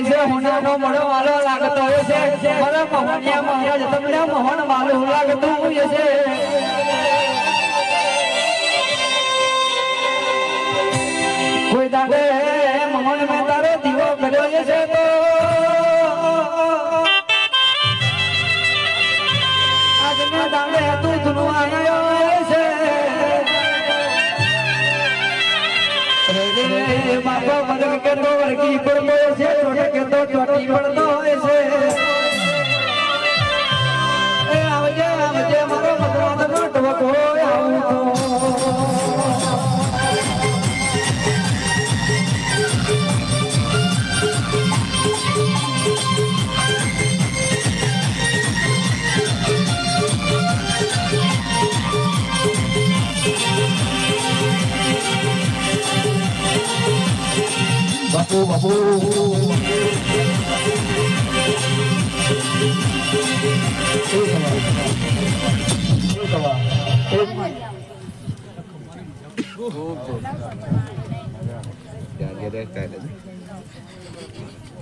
છે હોનાનો મળો વાલો લાગતો હોય છે મારા મોહનિયા મહારાજ તમને મોહન વાલો લાગતું હોય છે કોઈ દાડે મોહન મેં તારો દીવો કર્યો છે તો આજને દાડે તું ધૂનું આવ્યો છે બાપા મદદ કે તો વર્ગી પડતો છે છોટે કે તો ચોટી પડતો હોય છે એ આવજે આવજે મારો મદરાતનો ટવકો આવું તો બાપુ બાપુ Ya, dia dah kata.